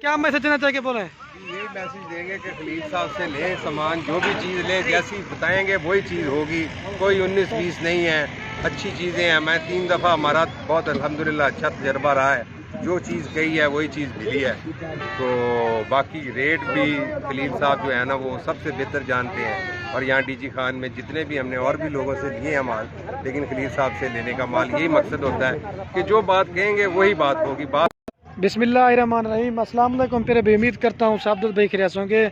क्या मैसेज देना चाहिए बोले? यही मैसेज देंगे कि खलील साहब से ले सामान, जो भी चीज़ ले जैसी बताएंगे वही चीज़ होगी, कोई 19-20 नहीं है, अच्छी चीज़ें हैं। मैं 3 दफ़ा हमारा बहुत अल्हम्दुलिल्लाह अच्छा तजर्बा रहा है, जो चीज़ कही है वही चीज़ मिली है। तो बाकी रेट भी खलील साहब जो है ना वो सबसे बेहतर जानते हैं, और यहाँ डीजी खान में जितने भी हमने और भी लोगों से लिए हैं माल, लेकिन खलील साहब से लेने का माल यही मकसद होता है कि जो बात कहेंगे वही बात होगी। बात बिस्मिल्लाहिर्रहमानिर्रहीम। अस्सलाम वालेकुम। फिर भी उम्मीद करता हूँ साबदुल भाई खैरियत होंगे।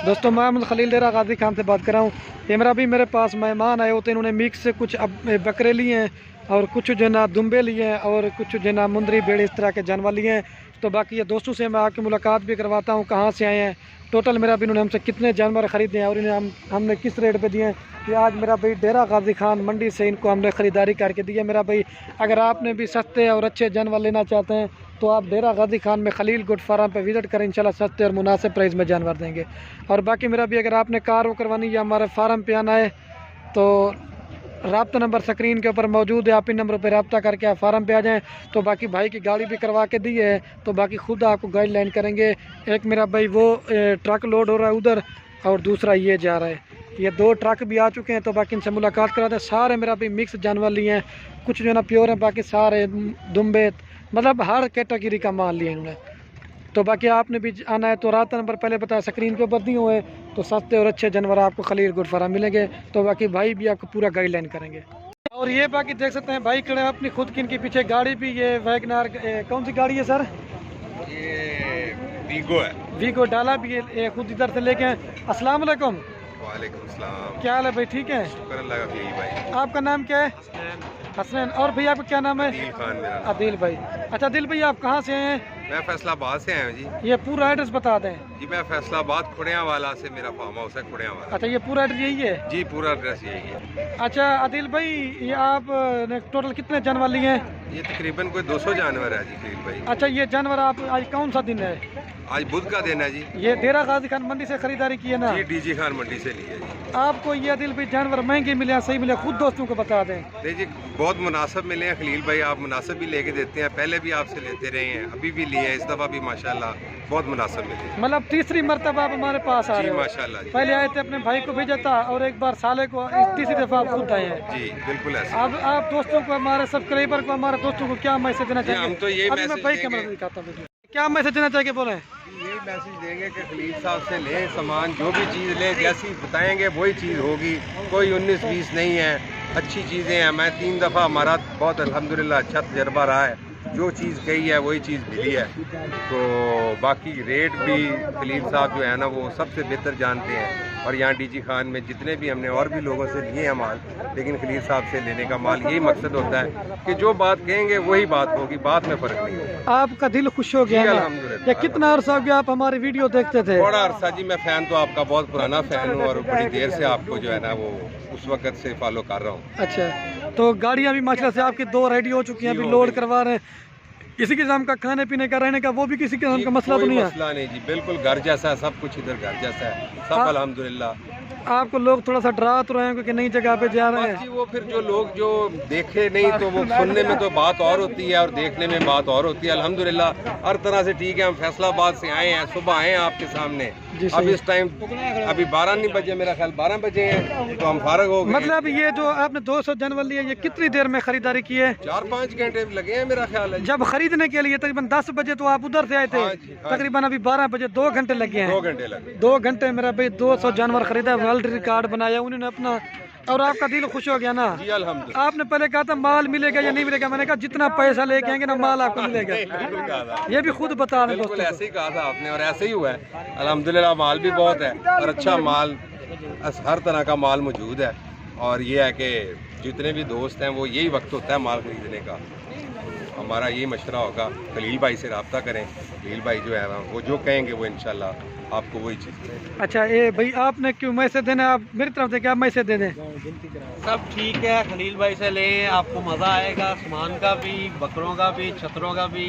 दोस्तों मैं खलील डेरा गाजी खान से बात कर रहा हूँ। ये मेरे पास मेहमान आए होते हैं, इन्होंने मिक्स से कुछ बकरे लिए हैं और कुछ जो ना दुम्बे लिए हैं और कुछ जो ना मुंदरी भेड़ इस तरह के जानवर लिए हैं। तो बाकी ये दोस्तों से मैं आपकी मुलाकात भी करवाता हूँ, कहाँ से आए हैं, टोटल मेरा भी इन्होंने हमसे कितने जानवर ख़रीदे हैं और इन्हें हमने किस रेट पे दिए हैं। कि आज मेरा भाई डेरा गाजी खान मंडी से इनको हमने ख़रीदारी करके दी है। मेरा भाई अगर आपने भी सस्ते और अच्छे जानवर लेना चाहते हैं तो आप डेरा गाजी खान में खलील गुड फार्म पे विज़िट करें, इंशाल्लाह सस्ते और मुनासिब प्राइस में जानवर देंगे। और बाकी मेरा भी अगर आपने कार वो करवानी या हमारे फार्म पे आना है तो रब्ता नंबर स्क्रीन के ऊपर मौजूद है, आप इन नंबरों पर रब्ता करके आप फार्म पे आ जाएं। तो बाकी भाई की गाड़ी भी करवा के दी है, तो बाकी खुद आपको गाइडलाइन करेंगे। एक मेरा भाई वो ट्रक लोड हो रहा है उधर और दूसरा ये जा रहा है, ये 2 ट्रक भी आ चुके हैं। तो बाकी इनसे मुलाकात कराते हैं। सारे मेरा भाई मिक्स जानवर लिए हैं, कुछ जो ना प्योर हैं, बाकी सारे दुम्बे, मतलब हर कैटेगरी का माल लिया इन्होंने। तो बाकी आपने भी आना है तो रब्ता नंबर पहले बताया स्क्रीन के ऊपर दिए हुए, तो सस्ते और अच्छे जानवर आपको खलील गुड फार्म मिलेंगे। तो बाकी भाई भी आपको पूरा गाइडलाइन करेंगे। और ये बाकी देख सकते हैं भाई खड़े अपनी खुद की, इनके पीछे गाड़ी भी, ये वैगनार कौन सी गाड़ी है सर? ये वीगो है। वीगो डाला भी है, खुद इधर से लेके आए। अस्सलाम वालेकुम। वालेकुम सलाम। क्या हाल है भाई? ठीक है, शुक्र अल्लाह का भाई। आपका नाम क्या है? हसनैन। और भैया आपका क्या नाम है? अदील खान मेरा। अदील भाई। अच्छा अदील भाई आप कहाँ से हैं? मैं फैसलाबाद से आया हूँ जी। ये पूरा एड्रेस बता दें। जी मैं फैसलाबाद खुड़िया वाला से, मेरा फार्म हाउस है खुड़िया वाला। अच्छा ये पूरा एड्रेस यही है? जी पूरा एड्रेस यही है। अच्छा अदील भाई ये आप ने टोटल कितने जानवर लिए हैं? ये तकरीबन कोई 200 जानवर है जी खलील भाई। अच्छा ये जानवर आप आज कौन सा दिन है? आज बुध का दिन है जी। ये डेरा गाजी खान मंडी से खरीदारी की है ना? जी डीजी खान मंडी से लिए जी। आपको ये अदील भाई जानवर महंगे मिले, सही मिले? खुद दोस्तों को बता दें। नहीं जी बहुत मुनासिब मिले हैं खलील भाई, आप मुनासिब भी लेके देते हैं, पहले भी आपसे लेते रहे हैं, अभी भी लिए हैं, इस दफ़ा भी माशाल्लाह बहुत मुनासिब मिले। मतलब तीसरी मरतबा आप हमारे पास आ रहे हो? माशाल्लाह जी। पहले आए थे अपने भाई को भेजा था और एक बार साले को, तीसरी दफा आप खुद आए हैं। जी बिल्कुल ऐसे। अब आप दोस्तों को, हमारे सब्सक्राइबर को, हमारे दोस्तों को क्या मैसेज देना चाहिए? हम तो यही अभी मैं भाई कैमरा दिखाता हूँ, क्या मैसेज देना चाहिए बोले? यही मैसेज देंगे कि खलील साहब से ले सामान, जो भी चीज़ ले जैसी बताएंगे वही चीज़ होगी, कोई 19-20 नहीं है, अच्छी चीज़ें हैं। मैं 3 दफ़ा हमारा बहुत अल्हम्दुलिल्लाह अच्छा तजर्बा रहा है, जो चीज़ कही है वही चीज़ मिली है। तो बाकी रेट भी खलील साहब जो है ना वो सबसे बेहतर जानते हैं, और यहाँ डीजी खान में जितने भी हमने और भी लोगों से लिए हैं माल, लेकिन खलील साहब से लेने का माल यही मकसद होता है कि जो बात कहेंगे वही बात होगी, बात में फ़र्क नहीं होगा। आपका दिल खुश हो गया? अल्हम्दुलिल्लाह। कितना अरसा हो गया आप हमारी वीडियो देखते थे? बड़ा अरसा जी, मैं फ़ैन तो आपका बहुत पुराना फ़ैन हूँ और बड़ी देर से आपको जो है ना वो उस वक्त से फॉलो कर रहा हूँ। अच्छा तो गाड़ियाँ भी माशाल्लाह से आपकी 2 रेडी हो चुकी हैं, अभी लोड करवा रहे हैं। किसी किस्म का खाने पीने का, रहने का, वो भी किसी किस्म का मसला तो नहीं है? मसला नहीं जी, बिल्कुल घर जैसा है, सब कुछ इधर घर जैसा है, सब अल्हम्दुलिल्लाह। आपको लोग थोड़ा सा डरा तो रहे हैं कि नई जगह पे जा रहे हैं? जी वो फिर जो लोग जो देखे नहीं तो वो सुनने में तो बात और होती है और देखने में बात और होती है। अल्हम्दुलिल्लाह हर तरह से ठीक है। हम फैसलाबाद से आए हैं, सुबह आए हैं आपके सामने। अब इस टाइम अभी 12 नहीं बजे, मेरा ख्याल 12 बजे हैं, तो हम फारग हो गए। मतलब ये जो आपने 200 जानवर लिए, ये कितनी देर में खरीदारी की है? 4-5 घंटे लगे हैं मेरा ख्याल है। जब खरीदने के लिए तकरीबन 10 बजे तो आप उधर से आए थे? तकरीबन अभी 12 बजे 2 घंटे लगे हैं। 2 घंटे लगे। 2 घंटे मेरा भाई 200 जानवर खरीदा, वर्ल्ड रिकॉर्ड बनाया उन्होंने अपना, और आपका दिल खुश हो गया ना? जी अल्हम्दुलिल्लाह। आपने पहले कहा था माल मिलेगा या नहीं मिलेगा, मैंने कहा जितना पैसा लेके आएंगे ना माल आपको मिलेगा। ये भी खुद बता रहे बिल्कुल ऐसे ही कहा था आपने और ऐसे ही हुआ है। अल्हम्दुलिल्लाह माल भी बहुत है और अच्छा माल, हर तरह का माल मौजूद है। और ये है कि जितने भी दोस्त हैं वो यही वक्त होता है माल खरीदने का, हमारा यही मशवरा होगा, खलील भाई से रब्ता करें। खलील भाई जो है ना वो जो कहेंगे वो इंशाल्लाह आपको वही चीज़ करेंगे। अच्छा ये भाई आपने क्यों मैसेज देना, आप मेरी तरफ से क्या मैसेज दे दें? सब ठीक है, खलील भाई से लें, आपको मज़ा आएगा, सामान का भी, बकरों का भी, छतरों का भी,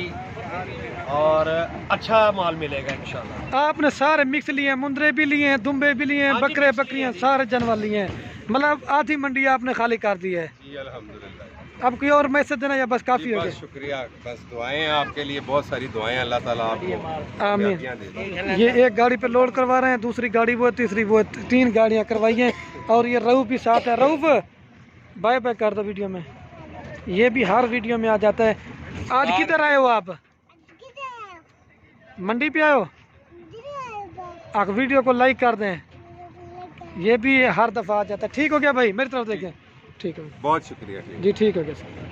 और अच्छा माल मिलेगा इंशाल्लाह। आपने सारे मिक्स लिए हैं, मुंदरे भी लिए हैं, दुम्बे भी लिए हैं, बकरे बकरियां सारे जानवर लिए हैं, मतलब आधी मंडी आपने खाली कर दी है। जी अल्हम्दुलिल्लाह। अब कोई और मैसेज देना या बस काफ़ी हो बस गया? शुक्रिया, बस दुआएं हैं आपके लिए, बहुत सारी दुआएं, अल्लाह ताला आपको आमीन। कामयाबियां दे दे। ये एक गाड़ी पे लोड करवा रहे हैं, दूसरी गाड़ी वो है, तीसरी वो है, 3 गाड़ियाँ करवाई हैं। और ये रऊफ भी साथ है। रऊफ बाय बाय कर दो वीडियो में, ये भी हर वीडियो में आ जाता है। आज किधर आए हो आप? मंडी पे आए हो? आप वीडियो को लाइक कर दें, ये भी हर दफ़ा आ जाता है। ठीक हो गया भाई, मेरी तरफ देखें। ठीक है बहुत शुक्रिया। जी, ठीक हो गया सर।